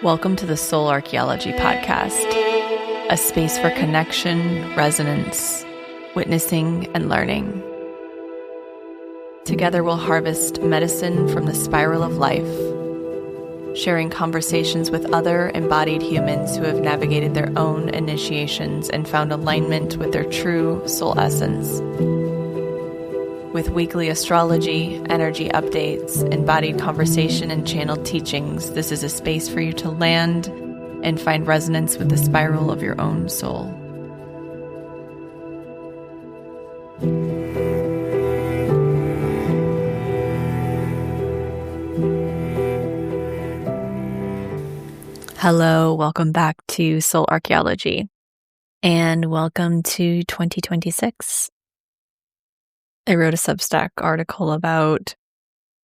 Welcome to the Soul Archaeology podcast, a space for connection, resonance, witnessing, and learning. Together we'll harvest medicine from the spiral of life, sharing conversations with other embodied humans who have navigated their own initiations and found alignment with their true soul essence. With weekly astrology, energy updates, embodied conversation, and channeled teachings, this is a space for you to land and find resonance with the spiral of your own soul. Hello, welcome back to Soul Archaeology, and welcome to 2026. I wrote a Substack article about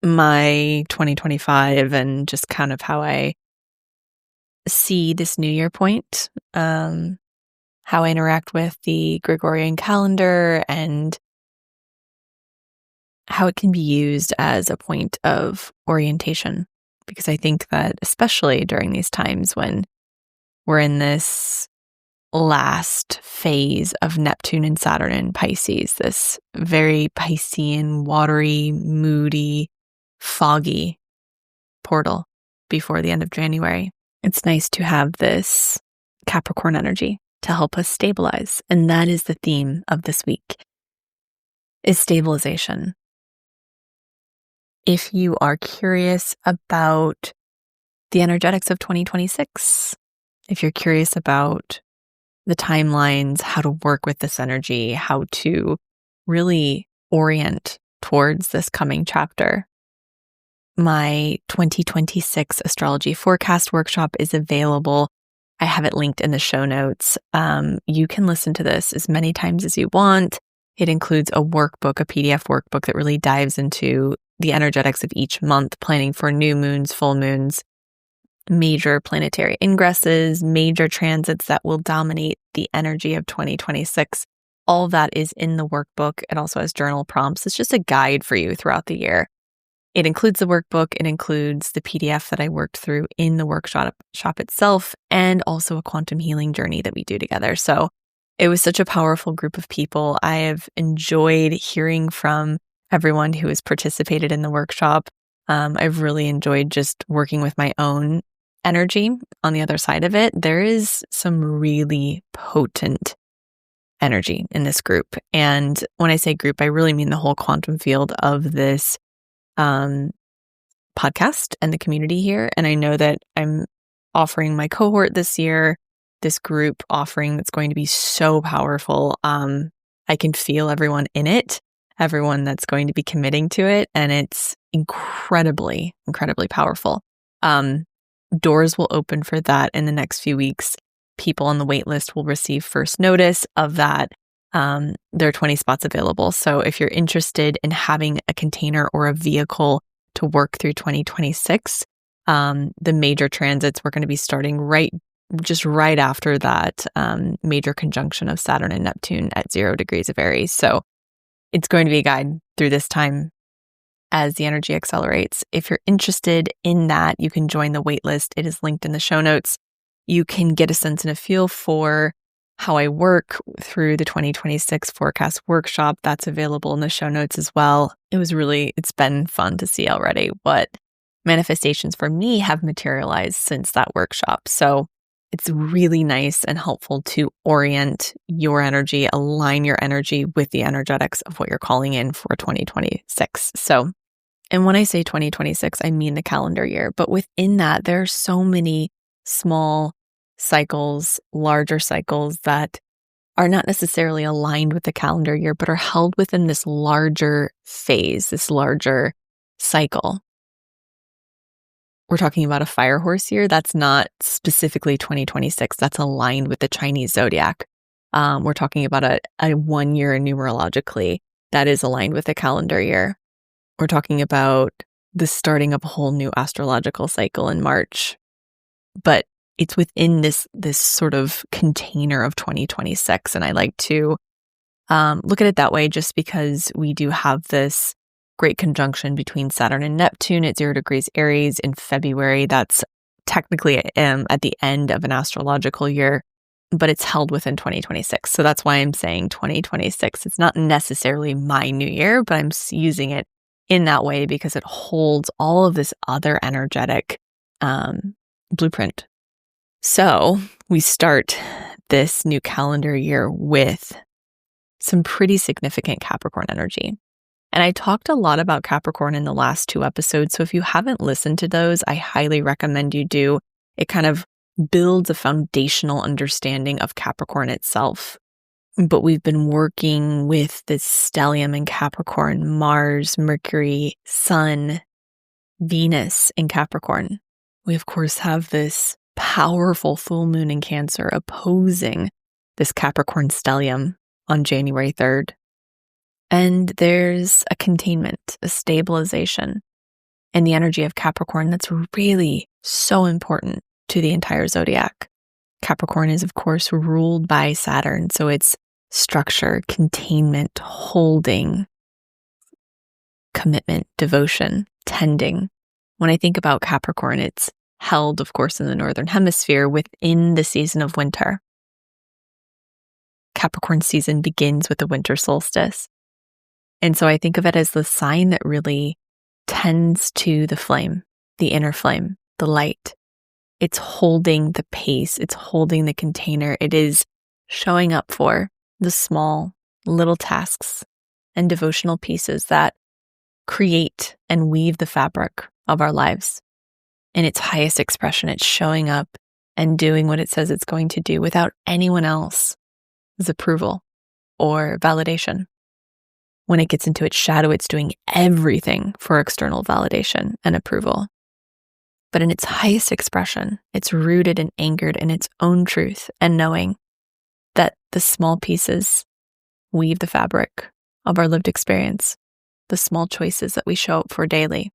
my 2025 and just kind of how I see this new year point, how I interact with the Gregorian calendar, and how it can be used as a point of orientation. Because I think that especially during these times when we're in this last phase of Neptune and Saturn in Pisces, this very Piscean, watery, moody, foggy portal before the end of January, it's nice to have this Capricorn energy to help us stabilize. And that is the theme of this week, is stabilization. If you are curious about the energetics of 2026, if you're curious about the timelines, how to work with this energy, how to really orient towards this coming chapter, my 2026 astrology forecast workshop is available. I have it linked in the show notes. You can listen to this as many times as you want. It includes a workbook, a PDF workbook that really dives into the energetics of each month, planning for new moons, full moons, major planetary ingresses, major transits that will dominate the energy of 2026. All of that is in the workbook. It also has journal prompts. It's just a guide for you throughout the year. It includes the workbook. It includes the PDF that I worked through in the workshop itself, and also a quantum healing journey that we do together. So it was such a powerful group of people. I have enjoyed hearing from everyone who has participated in the workshop. I've really enjoyed just working with my own energy on the other side of it. There is some really potent energy in this group. And when I say group, I really mean the whole quantum field of this podcast and the community here. And I know that I'm offering my cohort this year this group offering that's going to be so powerful. I can feel everyone in it, everyone that's going to be committing to it, and it's incredibly, incredibly powerful. Doors will open for that in the next few weeks. People on the wait list will receive first notice of that. There are 20 spots available. So if you're interested in having a container or a vehicle to work through 2026, the major transits, we're going to be starting right after that major conjunction of Saturn and Neptune at 0 degrees of Aries. So it's going to be a guide through this time as the energy accelerates. If you're interested in that, you can join the waitlist. It is linked in the show notes. You can get a sense and a feel for how I work through the 2026 forecast workshop. That's available in the show notes as well. It's been fun to see already what manifestations for me have materialized since that workshop. So it's really nice and helpful to orient your energy, align your energy with the energetics of what you're calling in for 2026. So, and when I say 2026, I mean the calendar year. But within that, there are so many small cycles, larger cycles that are not necessarily aligned with the calendar year, but are held within this larger phase, this larger cycle. We're talking about a fire horse year. That's not specifically 2026. That's aligned with the Chinese zodiac. We're talking about a 1 year numerologically that is aligned with the calendar year. We're talking about the starting of a whole new astrological cycle in March. But it's within this sort of container of 2026. And I like to look at it that way just because we do have this great conjunction between Saturn and Neptune at 0 degrees Aries in February. That's technically at the end of an astrological year, but it's held within 2026. So that's why I'm saying 2026. It's not necessarily my new year, but I'm using it in that way because it holds all of this other energetic blueprint. So we start this new calendar year with some pretty significant Capricorn energy. And I talked a lot about Capricorn in the last 2 episodes. So if you haven't listened to those, I highly recommend you do. It kind of builds a foundational understanding of Capricorn itself. But we've been working with this stellium in Capricorn, Mars, Mercury, Sun, Venus in Capricorn. We, of course, have this powerful full moon in Cancer opposing this Capricorn stellium on January 3rd. And there's a containment, a stabilization in the energy of Capricorn that's really so important to the entire zodiac. Capricorn is, of course, ruled by Saturn. So it's structure, containment, holding, commitment, devotion, tending. When I think about Capricorn, it's held, of course, in the Northern Hemisphere within the season of winter. Capricorn season begins with the winter solstice. And so I think of it as the sign that really tends to the flame, the inner flame, the light. It's holding the pace. It's holding the container. It is showing up for the small little tasks and devotional pieces that create and weave the fabric of our lives. In its highest expression, it's showing up and doing what it says it's going to do without anyone else's approval or validation. When it gets into its shadow, it's doing everything for external validation and approval. But in its highest expression, it's rooted and anchored in its own truth and knowing that the small pieces weave the fabric of our lived experience, the small choices that we show up for daily.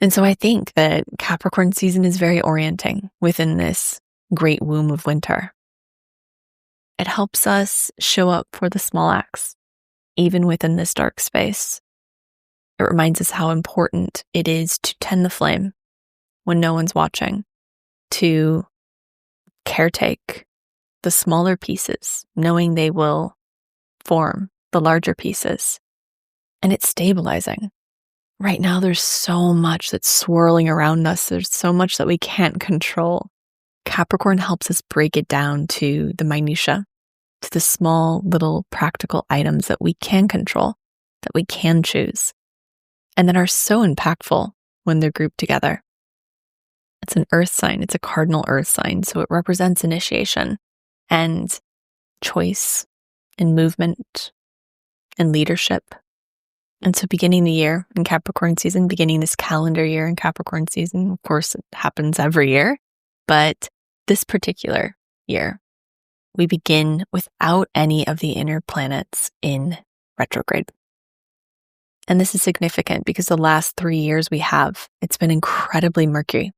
And so I think that Capricorn season is very orienting within this great womb of winter. It helps us show up for the small acts, even within this dark space. It reminds us how important it is to tend the flame when no one's watching, to caretake the smaller pieces, knowing they will form the larger pieces. And it's stabilizing. Right now, there's so much that's swirling around us. There's so much that we can't control. Capricorn helps us break it down to the minutia, to the small little practical items that we can control, that we can choose, and that are so impactful when they're grouped together. It's an earth sign. It's a cardinal earth sign. So it represents initiation and choice and movement and leadership. And so beginning the year in Capricorn season, beginning this calendar year in Capricorn season, of course, it happens every year, but this particular year, we begin without any of the inner planets in retrograde. And this is significant because the last 3 years it's been incredibly Mercury.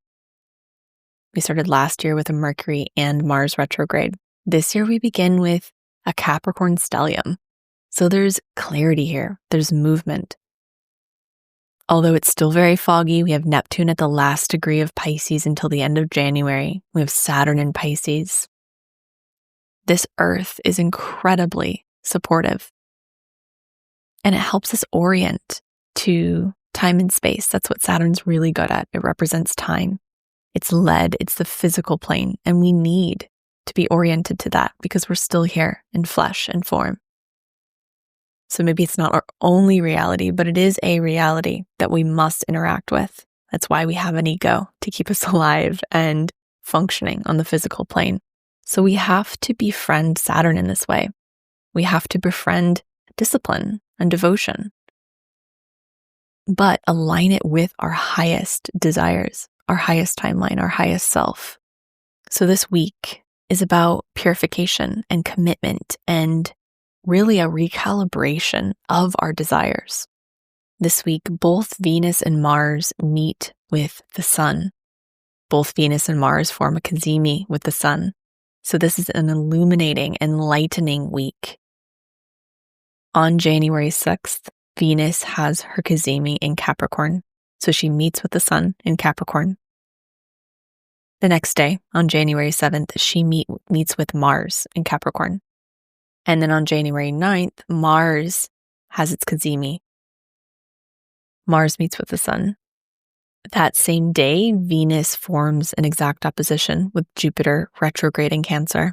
We started last year with a Mercury and Mars retrograde. This year we begin with a Capricorn stellium. So there's clarity here. There's movement. Although it's still very foggy, we have Neptune at the last degree of Pisces until the end of January. We have Saturn in Pisces. This Earth is incredibly supportive. And it helps us orient to time and space. That's what Saturn's really good at. It represents time. It's lead. It's the physical plane. And we need to be oriented to that because we're still here in flesh and form. So maybe it's not our only reality, but it is a reality that we must interact with. That's why we have an ego, to keep us alive and functioning on the physical plane. So we have to befriend Saturn in this way. We have to befriend discipline and devotion, but align it with our highest desires, our highest timeline, our highest self. So this week is about purification and commitment and really a recalibration of our desires. This week, both Venus and Mars meet with the sun. Both Venus and Mars form a Cazimi with the sun. So this is an illuminating, enlightening week. On January 6th, Venus has her Cazimi in Capricorn. So she meets with the sun in Capricorn. The next day, on January 7th, she meets with Mars in Capricorn. And then on January 9th, Mars has its Cazimi. Mars meets with the Sun. That same day, Venus forms an exact opposition with Jupiter retrograde in Cancer.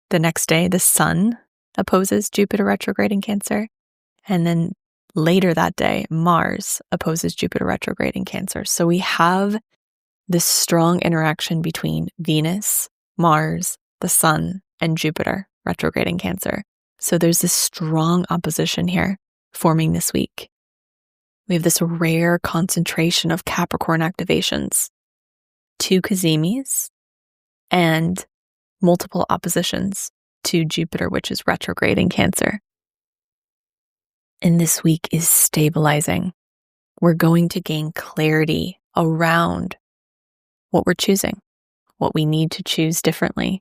The next day, the Sun opposes Jupiter retrograde in Cancer. And then later that day, Mars opposes Jupiter retrograde in Cancer. So we have this strong interaction between Venus, Mars, the Sun, and Jupiter retrograde in Cancer. So there's this strong opposition here forming this week. We have this rare concentration of Capricorn activations, 2 Cazimis, and multiple oppositions to Jupiter, which is retrograde in Cancer. And this week is stabilizing. We're going to gain clarity around what we're choosing, what we need to choose differently,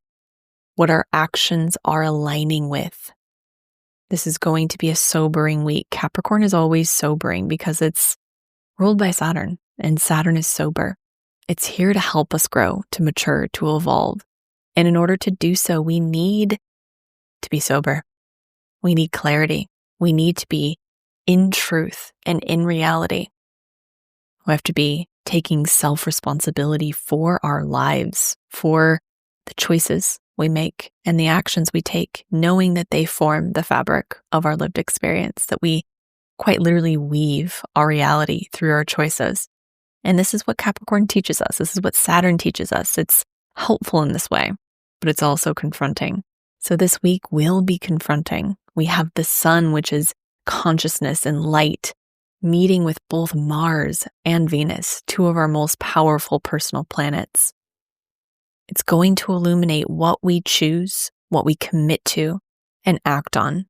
what our actions are aligning with. This is going to be a sobering week. Capricorn is always sobering because it's ruled by Saturn, and Saturn is sober. It's here to help us grow, to mature, to evolve. And in order to do so, we need to be sober. We need clarity. We need to be in truth and in reality. We have to be taking self-responsibility for our lives, for the choices we make and the actions we take, knowing that they form the fabric of our lived experience, that we quite literally weave our reality through our choices. And this is what Capricorn teaches us. This is what Saturn teaches us. It's helpful in this way, but it's also confronting. So this week will be confronting. We have the Sun, which is consciousness and light, meeting with both Mars and Venus, 2 of our most powerful personal planets. It's going to illuminate what we choose, what we commit to, and act on.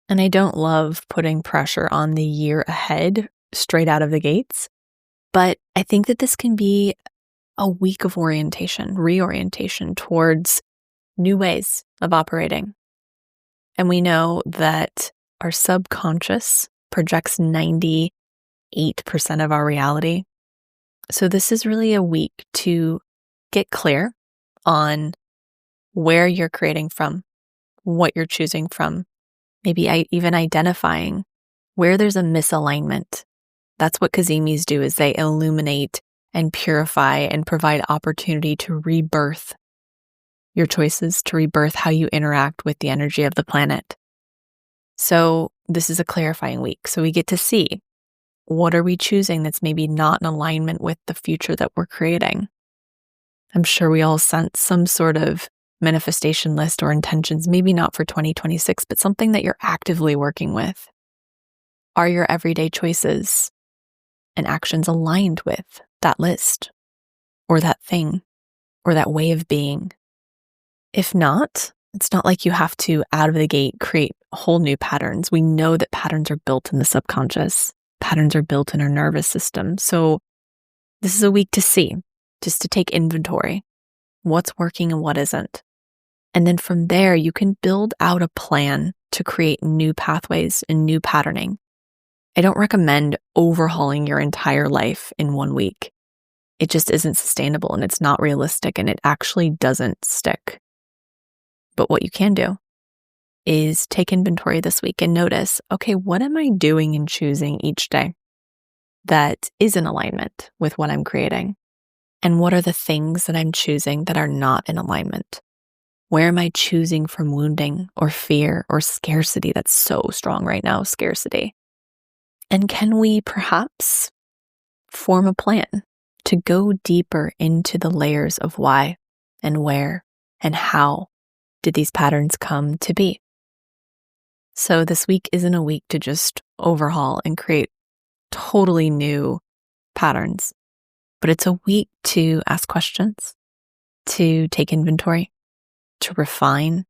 And I don't love putting pressure on the year ahead straight out of the gates, but I think that this can be a week of orientation, reorientation towards new ways of operating. And we know that our subconscious projects 98% of our reality. So this is really a week to get clear on where you're creating from, what you're choosing from, maybe even identifying where there's a misalignment. That's what Cazimis do, is they illuminate and purify and provide opportunity to rebirth your choices, to rebirth how you interact with the energy of the planet. So this is a clarifying week. So we get to see, what are we choosing that's maybe not in alignment with the future that we're creating? I'm sure we all sense some sort of manifestation list or intentions, maybe not for 2026, but something that you're actively working with. Are your everyday choices and actions aligned with that list or that thing or that way of being? If not, it's not like you have to, out of the gate, create whole new patterns. We know that patterns are built in the subconscious. Patterns are built in our nervous system. So this is a week to see, just to take inventory, what's working and what isn't. And then from there, you can build out a plan to create new pathways and new patterning. I don't recommend overhauling your entire life in 1 week. It just isn't sustainable and it's not realistic and it actually doesn't stick. But what you can do is take inventory this week and notice, okay, what am I doing and choosing each day that is in alignment with what I'm creating? And what are the things that I'm choosing that are not in alignment? Where am I choosing from wounding or fear or scarcity that's so strong right now, scarcity? And can we perhaps form a plan to go deeper into the layers of why and where and how did these patterns come to be? So this week isn't a week to just overhaul and create totally new patterns, but it's a week to ask questions, to take inventory, to refine,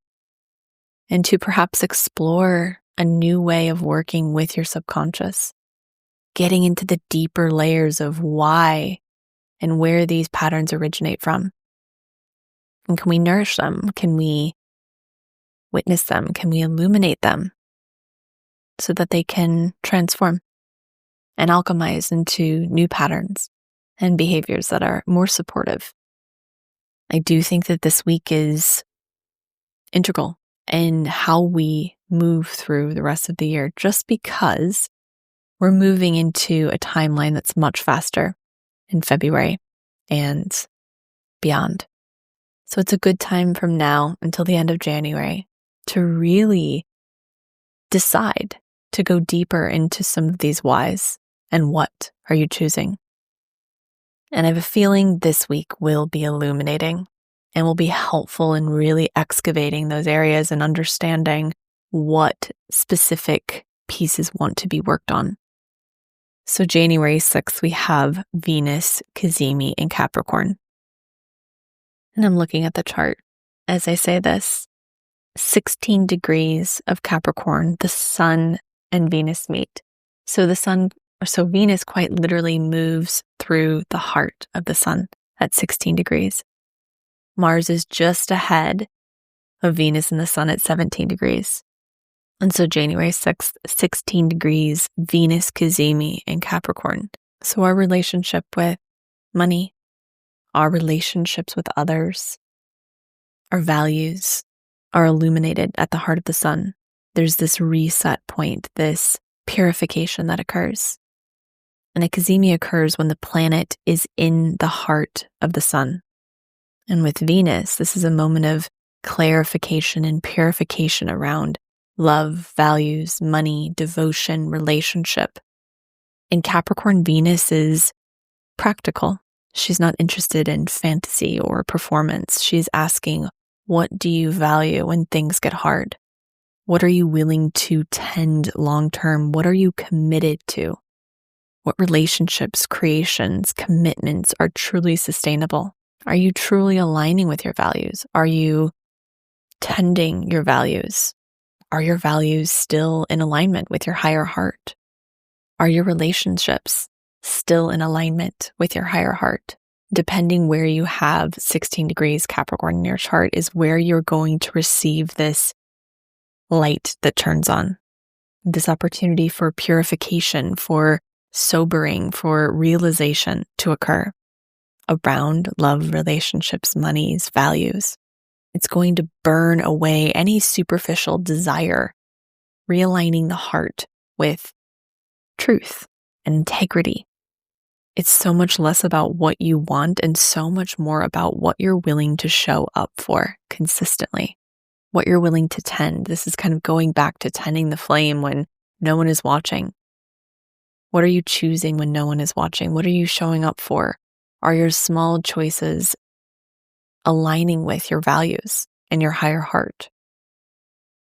and to perhaps explore a new way of working with your subconscious, getting into the deeper layers of why and where these patterns originate from. And can we nourish them? Can we witness them? Can we illuminate them so that they can transform and alchemize into new patterns and behaviors that are more supportive? I do think that this week is integral in how we move through the rest of the year, just because we're moving into a timeline that's much faster in February and beyond. So it's a good time from now until the end of January to really decide to go deeper into some of these whys and what are you choosing. And I have a feeling this week will be illuminating and will be helpful in really excavating those areas and understanding what specific pieces want to be worked on. So January 6th, we have Venus, Cazimi, and Capricorn. And I'm looking at the chart as I say this. 16 degrees of Capricorn, the Sun and Venus meet. So Venus quite literally moves through the heart of the Sun at 16 degrees. Mars is just ahead of Venus and the Sun at 17 degrees. And so January 6th, 16 degrees, Venus, Cazimi, and Capricorn. So our relationship with money, our relationships with others, our values are illuminated at the heart of the Sun. There's this reset point, this purification that occurs. And a Cazimi occurs when the planet is in the heart of the Sun. And with Venus, this is a moment of clarification and purification around love, values, money, devotion, relationship. In Capricorn, Venus is practical. She's not interested in fantasy or performance. She's asking, what do you value when things get hard? What are you willing to tend long term? What are you committed to? What relationships, creations, commitments are truly sustainable? Are you truly aligning with your values? Are you tending your values? Are your values still in alignment with your higher heart? Are your relationships still in alignment with your higher heart? Depending where you have 16 degrees Capricorn in your chart is where you're going to receive this light that turns on. This opportunity for purification, for sobering, for realization to occur around love, relationships, monies, values. It's going to burn away any superficial desire, realigning the heart with truth and integrity. It's so much less about what you want and so much more about what you're willing to show up for consistently, what you're willing to tend. This is kind of going back to tending the flame when no one is watching. What are you choosing when no one is watching? What are you showing up for? Are your small choices aligning with your values and your higher heart?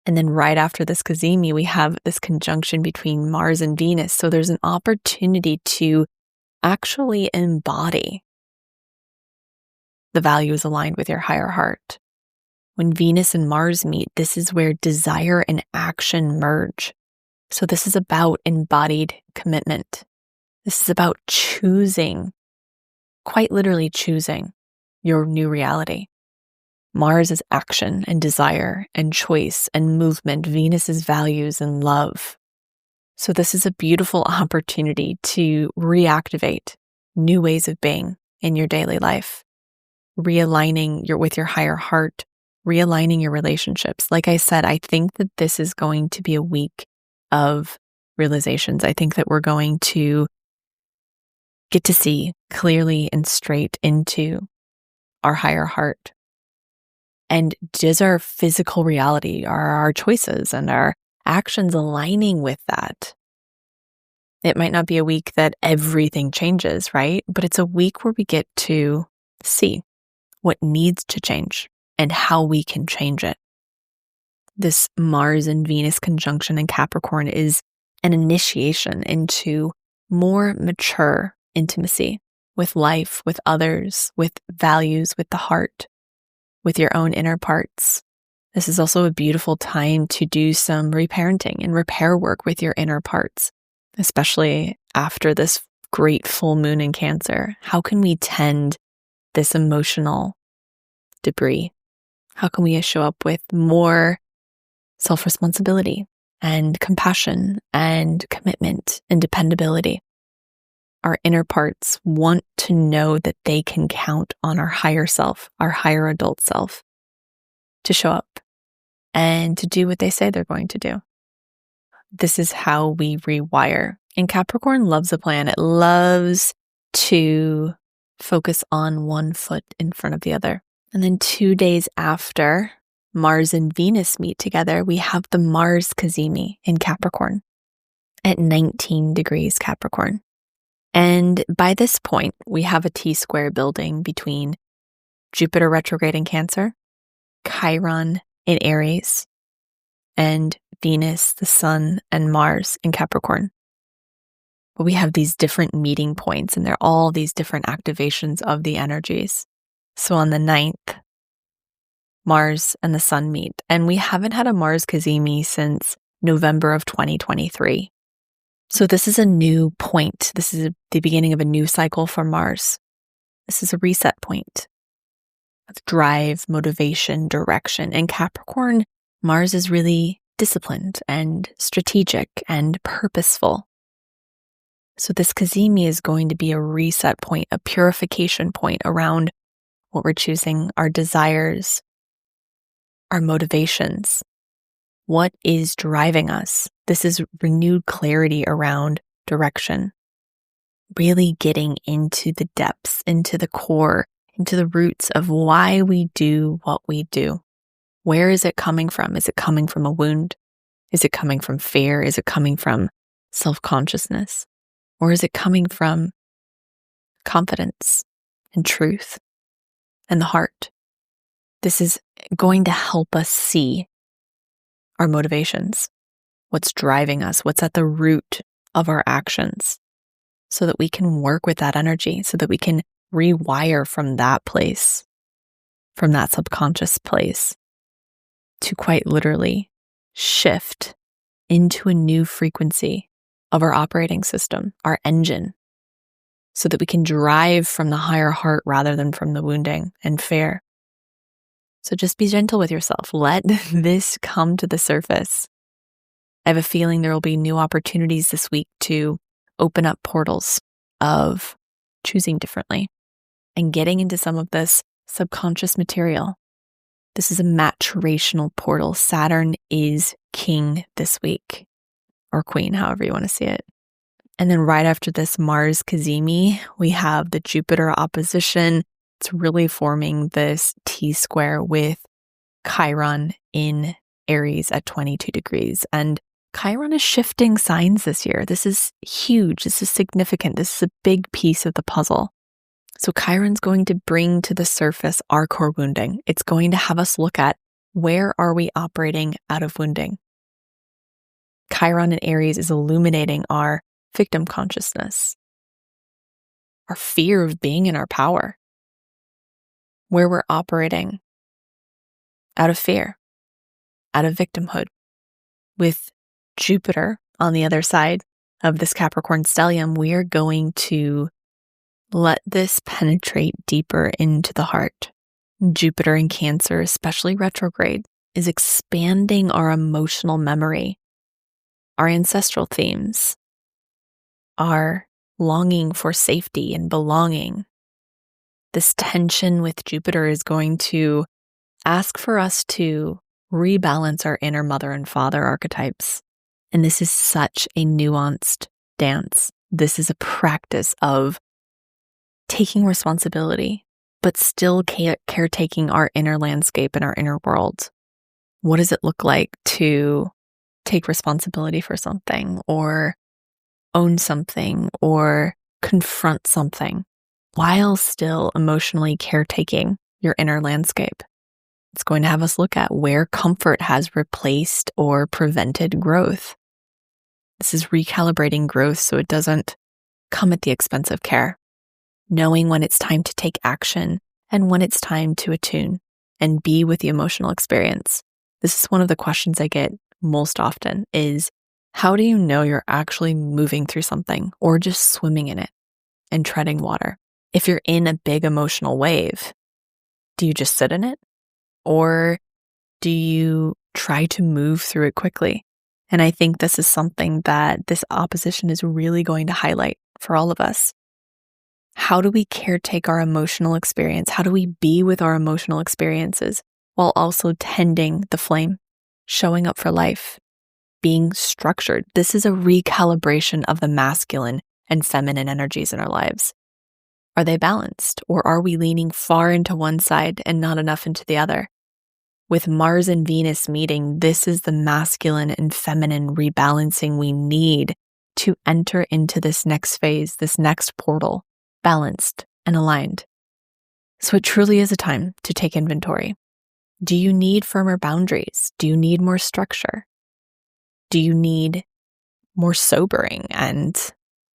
And then right after this Cazimi, we have this conjunction between Mars and Venus. So there's an opportunity to actually embody the values aligned with your higher heart. When Venus and Mars meet, this is where desire and action merge. So this is about embodied commitment. This is about choosing, quite literally choosing your new reality. Mars is action and desire and choice and movement. Venus is values and love. So this is a beautiful opportunity to reactivate new ways of being in your daily life, realigning with your higher heart, realigning your relationships. Like I said, I think that this is going to be a week of realizations. I think that we're going to get to see clearly and straight into our higher heart. And does our physical reality, are our choices and our actions aligning with that? It might not be a week that everything changes, right? But it's a week where we get to see what needs to change and how we can change it. This Mars and Venus conjunction in Capricorn is an initiation into more mature intimacy with life, with others, with values, with the heart, with your own inner parts. This is also a beautiful time to do some reparenting and repair work with your inner parts, especially after this great full moon in Cancer. How can we tend this emotional debris? How can we show up with more self-responsibility and compassion and commitment and dependability? our inner parts want to know that they can count on our higher self, our higher adult self, to show up and to do what they say they're going to do. This is how we rewire. And Capricorn loves a plan. It loves to focus on one foot in front of the other. And then 2 days after Mars and Venus meet together, we have the Mars Cazimi in Capricorn at 19 degrees Capricorn. And by this point, we have a T-square building between Jupiter retrograde in Cancer, Chiron in Aries, and Venus, the Sun, and Mars in Capricorn. But we have these different meeting points, and they're all these different activations of the energies. So on the 9th, Mars and the Sun meet, and we haven't had a Mars Cazimi since November of 2023. So this is a new point. This is the beginning of a new cycle for Mars. This is a reset point of drive, motivation, direction. In Capricorn, Mars is really disciplined and strategic and purposeful. So this Cazimi is going to be a reset point, a purification point around what we're choosing, our desires, our motivations. What is driving us? This is renewed clarity around direction. Really getting into the depths, into the core, into the roots of why we do what we do. Where is it coming from? Is it coming from a wound? Is it coming from fear? Is it coming from self-consciousness? Or is it coming from confidence and truth and the heart? This is going to help us see our motivations, what's driving us, what's at the root of our actions, so that we can work with that energy, so that we can rewire from that place, from that subconscious place, to quite literally shift into a new frequency of our operating system, our engine, so that we can drive from the higher heart rather than from the wounding and fear. So just be gentle with yourself. Let this come to the surface. I have a feeling there will be new opportunities this week to open up portals of choosing differently and getting into some of this subconscious material. This is a maturational portal. Saturn is king this week, or queen, however you want to see it. And then right after this Mars Cazimi, we have the Jupiter opposition. It's really forming this T-square with Chiron in Aries at 22 degrees. And Chiron is shifting signs this year. This is huge. This is significant. This is a big piece of the puzzle. So Chiron's going to bring to the surface our core wounding. It's going to have us look at, where are we operating out of wounding? Chiron in Aries is illuminating our victim consciousness, our fear of being in our power, where we're operating out of fear, out of victimhood. With Jupiter on the other side of this Capricorn stellium, we are going to let this penetrate deeper into the heart. Jupiter in Cancer, especially retrograde, is expanding our emotional memory, our ancestral themes, our longing for safety and belonging. This tension with Jupiter is going to ask for us to rebalance our inner mother and father archetypes. And this is such a nuanced dance. This is a practice of taking responsibility, but still caretaking our inner landscape and our inner world. What does it look like to take responsibility for something, or own something, or confront something, while still emotionally caretaking your inner landscape? It's going to have us look at where comfort has replaced or prevented growth. This is recalibrating growth so it doesn't come at the expense of care. Knowing when it's time to take action and when it's time to attune and be with the emotional experience. This is one of the questions I get most often is, how do you know you're actually moving through something or just swimming in it and treading water? If you're in a big emotional wave, do you just sit in it? Or do you try to move through it quickly? And I think this is something that this opposition is really going to highlight for all of us. How do we caretake our emotional experience? How do we be with our emotional experiences while also tending the flame, showing up for life, being structured? This is a recalibration of the masculine and feminine energies in our lives. Are they balanced, or are we leaning far into one side and not enough into the other? With Mars and Venus meeting, this is the masculine and feminine rebalancing we need to enter into this next phase, this next portal, balanced and aligned. So it truly is a time to take inventory. Do you need firmer boundaries? Do you need more structure? Do you need more sobering and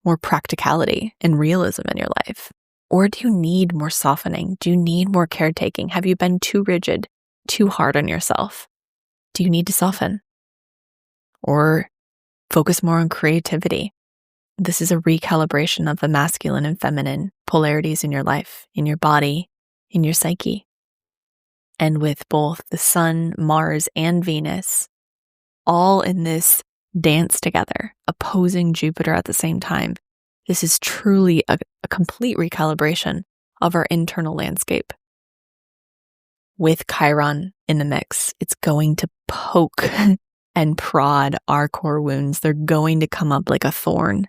more practicality and realism in your life? Or do you need more softening? Do you need more caretaking? Have you been too rigid, too hard on yourself? Do you need to soften? Or focus more on creativity? This is a recalibration of the masculine and feminine polarities in your life, in your body, in your psyche. And with both the Sun, Mars, and Venus all in this dance together, opposing Jupiter at the same time, this is truly a complete recalibration of our internal landscape. With Chiron in the mix, it's going to poke and prod our core wounds. They're going to come up like a thorn.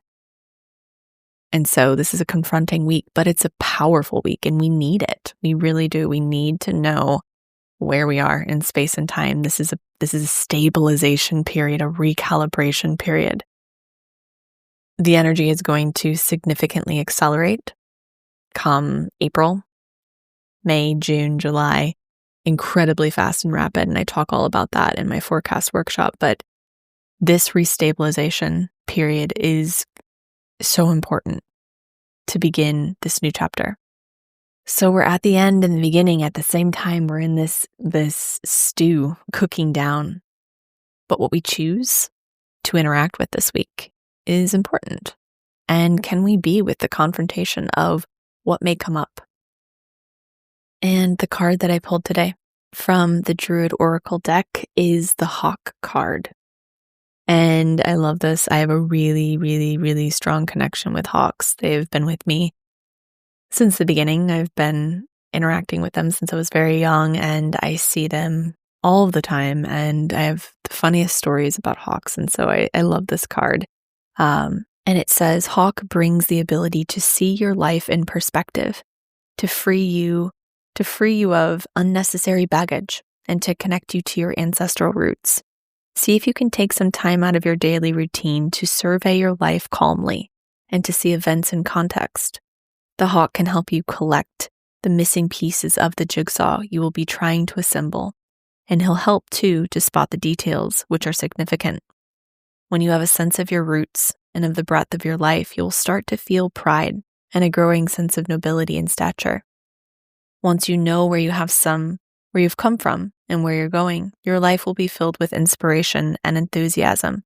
And so this is a confronting week, but it's a powerful week, and we need it. We really do. We need to know where we are in space and time. This is a stabilization period, a recalibration period. The energy is going to significantly accelerate come April, May, June, July, incredibly fast and rapid. And I talk all about that in my forecast workshop. But this restabilization period is so important to begin this new chapter. So we're at the end and the beginning at the same time. We're in this stew cooking down. But what we choose to interact with this week is important. And can we be with the confrontation of what may come up? And the card that I pulled today from the Druid Oracle deck is the Hawk card. And I love this. I have a really, really, really strong connection with hawks. They've been with me since the beginning. I've been interacting with them since I was very young, and I see them all the time. And I have the funniest stories about hawks. And so I love this card. And it says, Hawk brings the ability to see your life in perspective, to free you of unnecessary baggage, and to connect you to your ancestral roots. See if you can take some time out of your daily routine to survey your life calmly and to see events in context. The Hawk can help you collect the missing pieces of the jigsaw you will be trying to assemble, and he'll help too to spot the details which are significant. When you have a sense of your roots and of the breadth of your life, you'll start to feel pride and a growing sense of nobility and stature. Once you know where you've come from and where you're going, your life will be filled with inspiration and enthusiasm.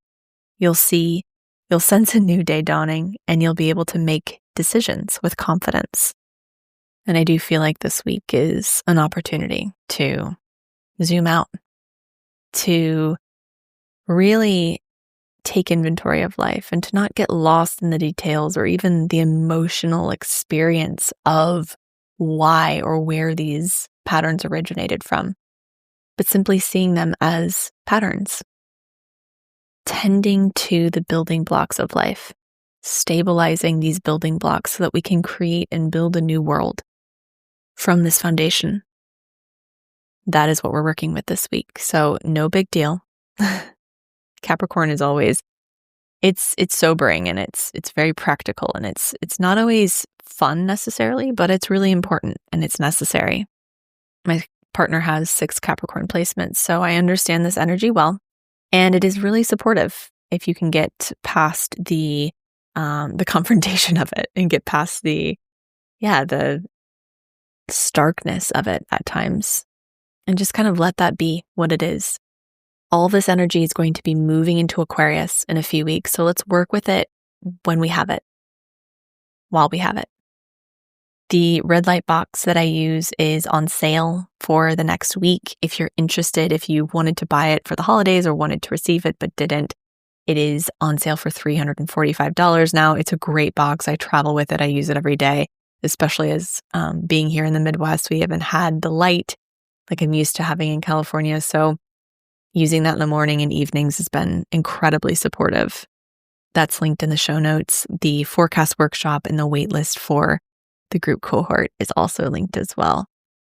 You'll sense a new day dawning, and you'll be able to make decisions with confidence. And I do feel like this week is an opportunity to zoom out, to really take inventory of life, and to not get lost in the details or even the emotional experience of why or where these patterns originated from, but simply seeing them as patterns, tending to the building blocks of life, stabilizing these building blocks so that we can create and build a new world from this foundation. That is what we're working with this week. So no big deal. Capricorn is always, it's sobering, and it's very practical, and it's not always fun necessarily, but it's really important and it's necessary. My partner has 6 Capricorn placements, so I understand this energy well, and it is really supportive if you can get past the confrontation of it and get past the starkness of it at times, and just kind of let that be what it is. All this energy is going to be moving into Aquarius in a few weeks, so let's work with it when we have it, while we have it. The red light box that I use is on sale for the next week. If you're interested, if you wanted to buy it for the holidays or wanted to receive it but didn't, It is on sale for $345 now. It's a great box. I travel with it. I use it every day, especially as being here in the Midwest, we haven't had the light like I'm used to having in California. So using that in the morning and evenings has been incredibly supportive. That's linked in the show notes. The forecast workshop and the waitlist for the group cohort is also linked as well.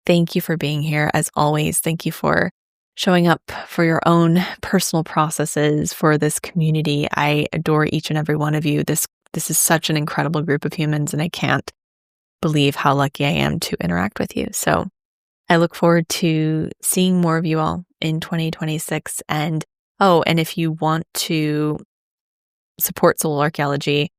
Thank you for being here. As always, thank you for showing up for your own personal processes, for this community. I adore each and every one of you. This is such an incredible group of humans, and I can't believe how lucky I am to interact with you. So I look forward to seeing more of you all in 2026. And if you want to support Soul Archaeology,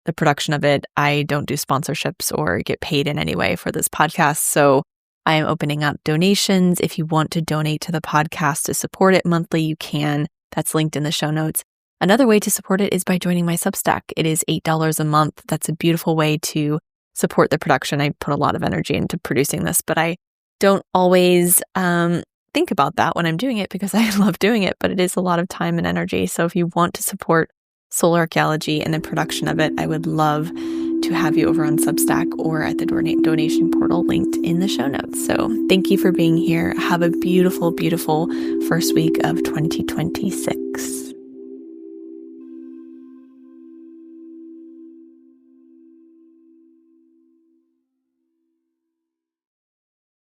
the production of it, I don't do sponsorships or get paid in any way for this podcast. So I am opening up donations. If you want to donate to the podcast to support it monthly, you can. That's linked in the show notes. Another way to support it is by joining my Substack. It is $8 a month. That's a beautiful way to support the production. I put a lot of energy into producing this, but I don't always think about that when I'm doing it because I love doing it, but it is a lot of time and energy. So if you want to support Soul Archaeology and the production of it, I would love to have you over on Substack or at the donation portal linked in the show notes. So thank you for being here. Have a beautiful, beautiful first week of 2026.